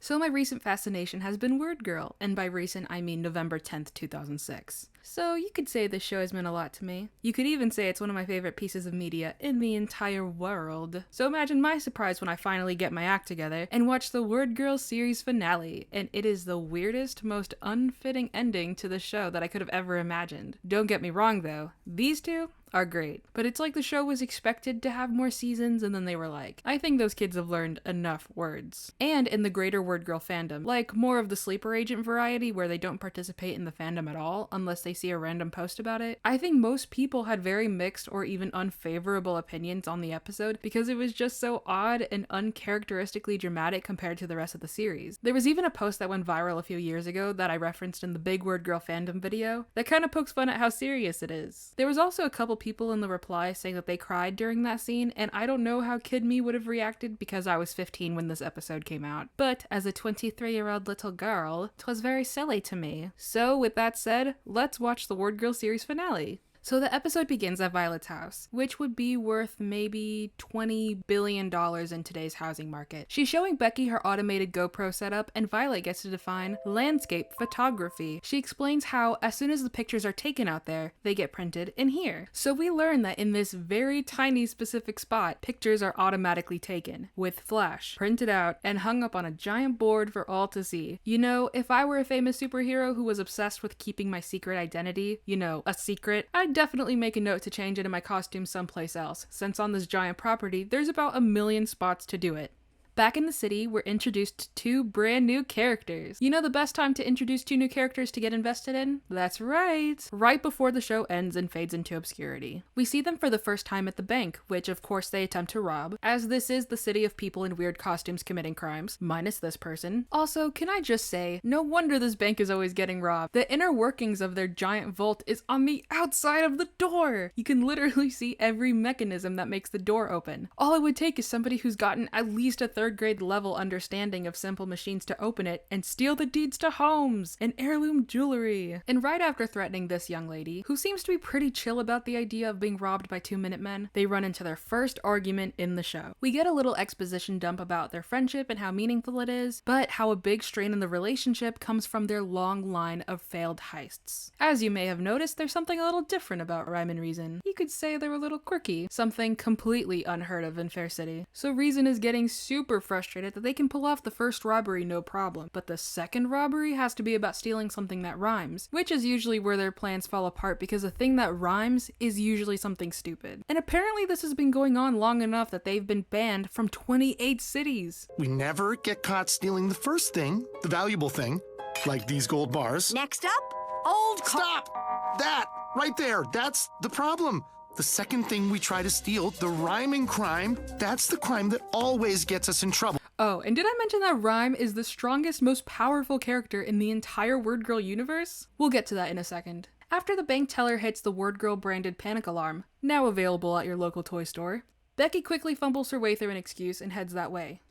So my recent fascination has been WordGirl, and by recent I mean November 10th, 2006. So you could say this show has meant a lot to me. You could even say it's one of my favorite pieces of media in the entire world. So imagine my surprise when I finally get my act together and watch the WordGirl series finale, and it is the weirdest, most unfitting ending to the show that I could have ever imagined. Don't get me wrong though, these two are great, but it's like the show was expected to have more seasons and then they were like, I think those kids have learned enough words. And in the greater WordGirl fandom, like more of the sleeper agent variety where they don't participate in the fandom at all unless they see a random post about it, I think most people had very mixed or even unfavorable opinions on the episode because it was just so odd and uncharacteristically dramatic compared to the rest of the series. There was even a post that went viral a few years ago that I referenced in the big WordGirl fandom video that kind of pokes fun at how serious it is. There was also a couple people in the reply saying that they cried during that scene, and I don't know how kid me would have reacted because I was 15 when this episode came out. But as a 23-year-old little girl, 'twas very silly to me. So with that said, let's watch the WordGirl series finale. So the episode begins at Violet's house, which would be worth maybe $20 billion in today's housing market. She's showing Becky her automated GoPro setup, and Violet gets to define landscape photography. She explains how, as soon as the pictures are taken out there, they get printed in here. So we learn that in this very tiny specific spot, pictures are automatically taken, with flash, printed out, and hung up on a giant board for all to see. You know, if I were a famous superhero who was obsessed with keeping my secret identity, you know, a secret, I'd definitely make a note to change it in my costume someplace else, since on this giant property, there's about 1 million spots to do it. Back in the city, we're introduced to 2 brand new characters. You know the best time to introduce 2 new characters to get invested in? That's right! Right before the show ends and fades into obscurity. We see them for the first time at the bank, which of course they attempt to rob, as this is the city of people in weird costumes committing crimes, minus this person. Also, can I just say, no wonder this bank is always getting robbed. The inner workings of their giant vault is on the outside of the door! You can literally see every mechanism that makes the door open. All it would take is somebody who's gotten at least a third grade level understanding of simple machines to open it and steal the deeds to homes and heirloom jewelry. And right after threatening this young lady, who seems to be pretty chill about the idea of being robbed by 2 Minutemen, they run into their first argument in the show. We get a little exposition dump about their friendship and how meaningful it is, but how a big strain in the relationship comes from their long line of failed heists. As you may have noticed, there's something a little different about Rhyme and Reason. You could say they're a little quirky, something completely unheard of in Fair City. So Reason is getting super frustrated that they can pull off the first robbery no problem, but the second robbery has to be about stealing something that rhymes, which is usually where their plans fall apart because a thing that rhymes is usually something stupid. And apparently this has been going on long enough that they've been banned from 28 cities. We never get caught stealing the first thing, the valuable thing, like these gold bars. Next up, old Stop! That! Right there! That's the problem! The second thing we try to steal, the rhyming crime, that's the crime that always gets us in trouble. Oh, and did I mention that Rhyme is the strongest, most powerful character in the entire WordGirl universe? We'll get to that in a second. After the bank teller hits the WordGirl branded panic alarm, now available at your local toy store, Becky quickly fumbles her way through an excuse and heads that way.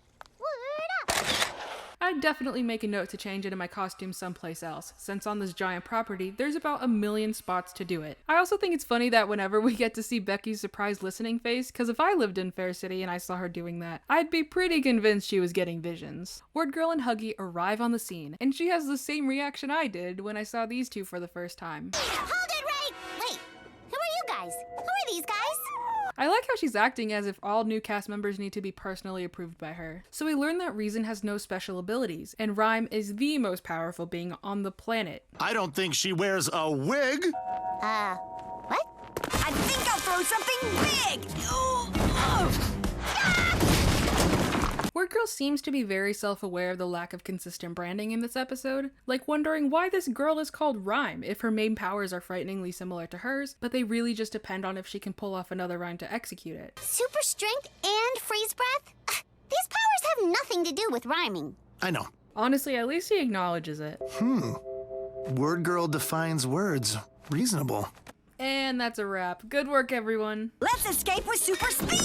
I'd definitely make a note to change it in my costume someplace else, since on this giant property, there's about 1 million spots to do it. I also think it's funny that whenever we get to see Becky's surprised listening face, because if I lived in Fair City and I saw her doing that, I'd be pretty convinced she was getting visions. WordGirl and Huggy arrive on the scene, and she has the same reaction I did when I saw these two for the first time. Hold it right! Wait, who are you guys? Who are these guys? I like how she's acting as if all new cast members need to be personally approved by her. So we learn that Reason has no special abilities, and Rhyme is the most powerful being on the planet. I don't think she wears a wig. What? I think I'll throw something big! WordGirl seems to be very self-aware of the lack of consistent branding in this episode, like wondering why this girl is called Rhyme if her main powers are frighteningly similar to hers, but they really just depend on if she can pull off another rhyme to execute it. Super strength and freeze breath? These powers have nothing to do with rhyming. I know. Honestly, at least he acknowledges it. WordGirl defines words. Reasonable. And that's a wrap. Good work, everyone. Let's escape with super speed!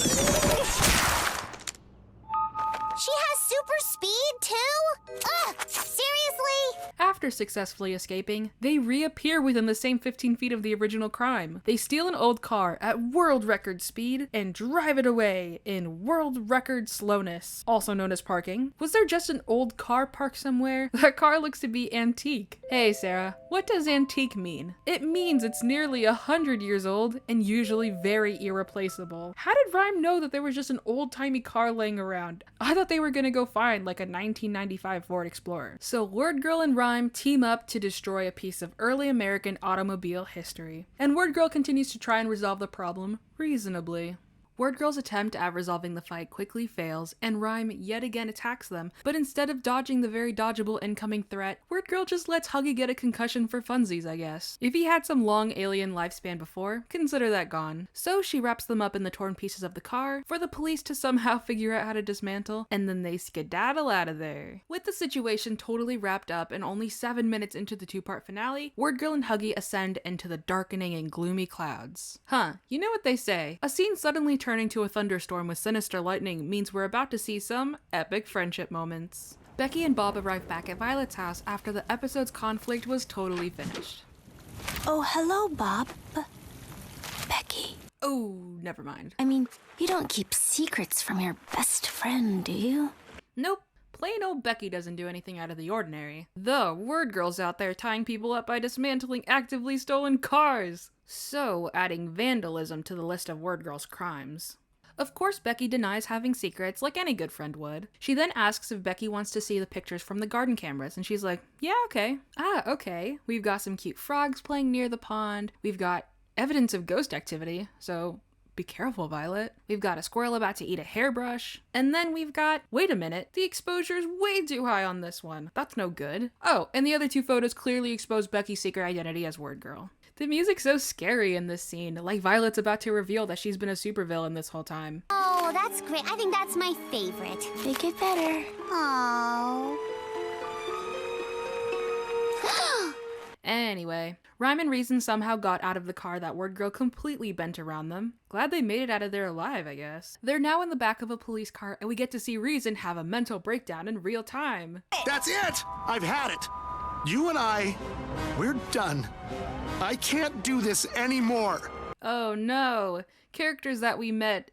She has super speed, too? Ugh, seriously? After After successfully escaping, they reappear within the same 15 feet of the original crime. They steal an old car at world record speed and drive it away in world record slowness, also known as parking. Was there just an old car parked somewhere? That car looks to be antique. Hey Sarah, what does antique mean? It means it's nearly 100 years old and usually very irreplaceable. How did Rhyme know that there was just an old-timey car laying around? I thought they were gonna go find like a 1995 Ford Explorer. So WordGirl and Rhyme team up to destroy a piece of early American automobile history. And WordGirl continues to try and resolve the problem reasonably. WordGirl's attempt at resolving the fight quickly fails, and Rhyme yet again attacks them, but instead of dodging the very dodgeable incoming threat, WordGirl just lets Huggy get a concussion for funsies, I guess. If he had some long alien lifespan before, consider that gone. So she wraps them up in the torn pieces of the car for the police to somehow figure out how to dismantle, and then they skedaddle out of there. With the situation totally wrapped up and only 7 minutes into the two-part finale, WordGirl and Huggy ascend into the darkening and gloomy clouds. Huh, you know what they say, a scene suddenly turning to a thunderstorm with sinister lightning means we're about to see some epic friendship moments. Becky and Bob arrive back at Violet's house after the episode's conflict was totally finished. Oh, hello, Bob. Becky. Oh, never mind. I mean, you don't keep secrets from your best friend, do you? Nope. Plain old Becky doesn't do anything out of the ordinary. The WordGirl's out there tying people up by dismantling actively stolen cars. So, adding vandalism to the list of WordGirl's crimes. Of course, Becky denies having secrets like any good friend would. She then asks if Becky wants to see the pictures from the garden cameras, and she's like, yeah, okay. Okay. We've got some cute frogs playing near the pond. We've got evidence of ghost activity, so be careful, Violet. We've got a squirrel about to eat a hairbrush. And then we've got, wait a minute, the exposure's way too high on this one. That's no good. Oh, and the other two photos clearly expose Becky's secret identity as WordGirl. The music's so scary in this scene, like Violet's about to reveal that she's been a supervillain this whole time. Oh, that's great. I think that's my favorite. Make it better. Oh. Anyway, Rhyme and Reason somehow got out of the car that WordGirl completely bent around them. Glad they made it out of there alive, I guess. They're now in the back of a police car, and we get to see Reason have a mental breakdown in real time. That's it! I've had it. You and we're done. I can't do this anymore. Oh no. Characters that we met,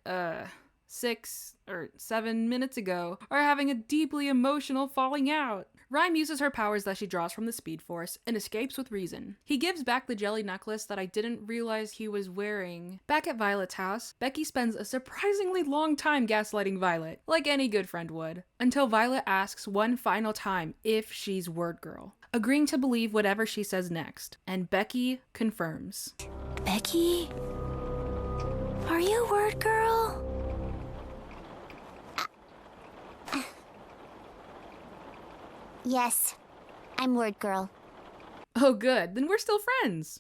6 or 7 minutes ago are having a deeply emotional falling out. Rhyme uses her powers that she draws from the Speed Force and escapes with Reason. He gives back the jelly necklace that I didn't realize he was wearing. Back at Violet's house, Becky spends a surprisingly long time gaslighting Violet, like any good friend would, until Violet asks one final time if she's WordGirl, agreeing to believe whatever she says next, and Becky confirms. Becky? Are you WordGirl? Yes, I'm WordGirl. Oh good, then we're still friends.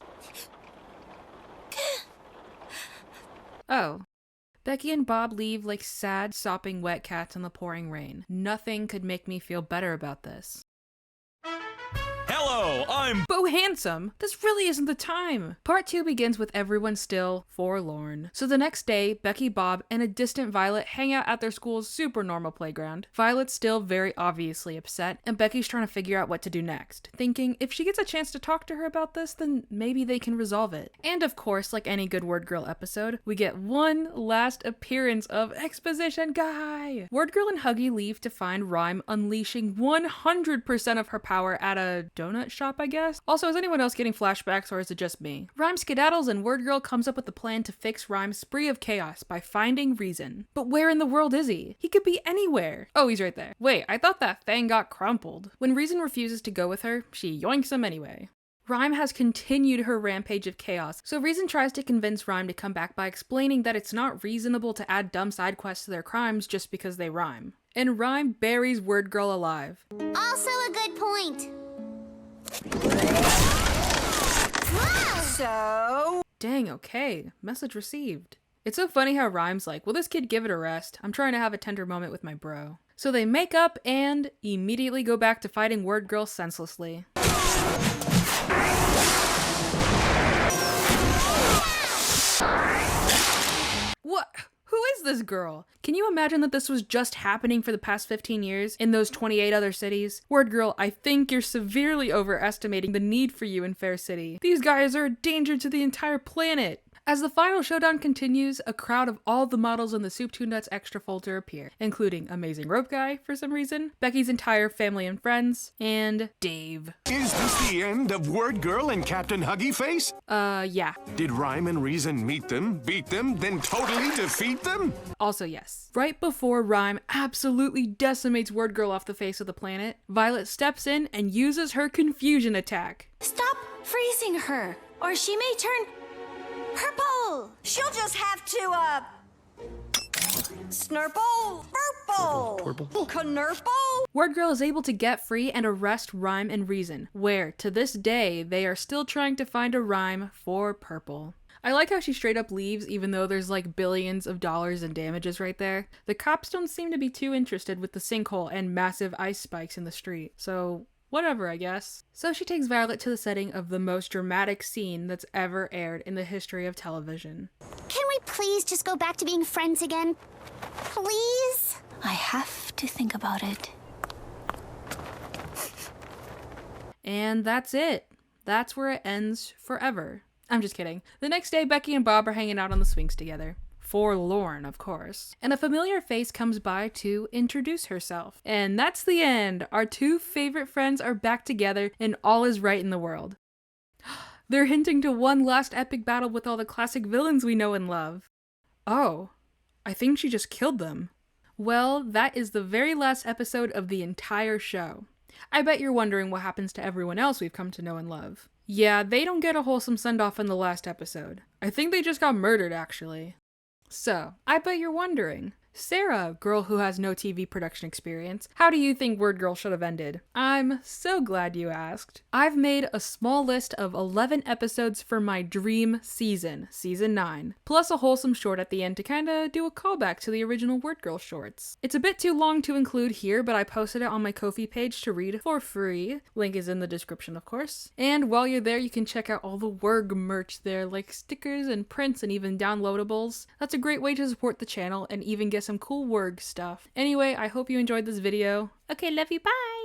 Oh. Becky and Bob leave like sad, sopping wet cats in the pouring rain. Nothing could make me feel better about this. Hello, I'm Bo Handsome! This really isn't the time! Part 2 begins with everyone still forlorn. So the next day, Becky, Bob, and a distant Violet hang out at their school's super normal playground. Violet's still very obviously upset, and Becky's trying to figure out what to do next, thinking if she gets a chance to talk to her about this, then maybe they can resolve it. And of course, like any good WordGirl episode, we get one last appearance of Exposition Guy! WordGirl and Huggy leave to find Rhyme unleashing 100% of her power at a donut shop, I guess? Also, is anyone else getting flashbacks or is it just me? Rhyme skedaddles and WordGirl comes up with a plan to fix Rhyme's spree of chaos by finding Reason. But where in the world is he? He could be anywhere. Oh, he's right there. Wait, I thought that thing got crumpled. When Reason refuses to go with her, she yoinks him anyway. Rhyme has continued her rampage of chaos, so Reason tries to convince Rhyme to come back by explaining that it's not reasonable to add dumb side quests to their crimes just because they rhyme. And Rhyme buries WordGirl alive. Also a good point. So, Dang, okay. Message received. It's so funny how Rhyme's like, will this kid give it a rest? I'm trying to have a tender moment with my bro. So they make up and immediately go back to fighting WordGirl senselessly. What? Who Who is this girl? Can you imagine that this was just happening for the past 15 years in those 28 other cities? WordGirl, I think you're severely overestimating the need for you in Fair City. These guys are a danger to the entire planet. As the final showdown continues, a crowd of all the models in the Soup to Nuts extra folder appear, including Amazing Rope Guy, for some reason, Becky's entire family and friends, and Dave. Is this the end of WordGirl and Captain Huggy Face? Yeah. Did Rhyme and Reason meet them, beat them, then totally defeat them? Also yes. Right before Rhyme absolutely decimates WordGirl off the face of the planet, Violet steps in and uses her confusion attack. Stop freezing her, or she may turn purple. She'll just have to, snurple, purple, knurple. WordGirl is able to get free and arrest Rhyme and Reason, where, to this day, they are still trying to find a rhyme for purple. I like how she straight up leaves even though there's like billions of dollars in damages right there. The cops don't seem to be too interested with the sinkhole and massive ice spikes in the street, so whatever, I guess. So she takes Violet to the setting of the most dramatic scene that's ever aired in the history of television. Can we please just go back to being friends again? Please? I have to think about it. And that's it. That's where it ends forever. I'm just kidding. The next day, Becky and Bob are hanging out on the swings together. Forlorn, of course. And a familiar face comes by to introduce herself. And that's the end. Our two favorite friends are back together and all is right in the world. They're hinting to one last epic battle with all the classic villains we know and love. Oh, I think she just killed them. Well, that is the very last episode of the entire show. I bet you're wondering what happens to everyone else we've come to know and love. Yeah, they don't get a wholesome send-off in the last episode. I think they just got murdered, actually. So, I bet you're wondering, Sarah, girl who has no TV production experience, how do you think WordGirl should have ended? I'm so glad you asked. I've made a small list of 11 episodes for my dream season, season 9, plus a wholesome short at the end to kinda do a callback to the original WordGirl shorts. It's a bit too long to include here, but I posted it on my Ko-fi page to read for free. Link is in the description, of course. And while you're there, you can check out all the WordG merch there, like stickers and prints and even downloadables. That's a great way to support the channel and even get some cool WordG stuff. Anyway, I hope you enjoyed this video. Okay, love you, bye!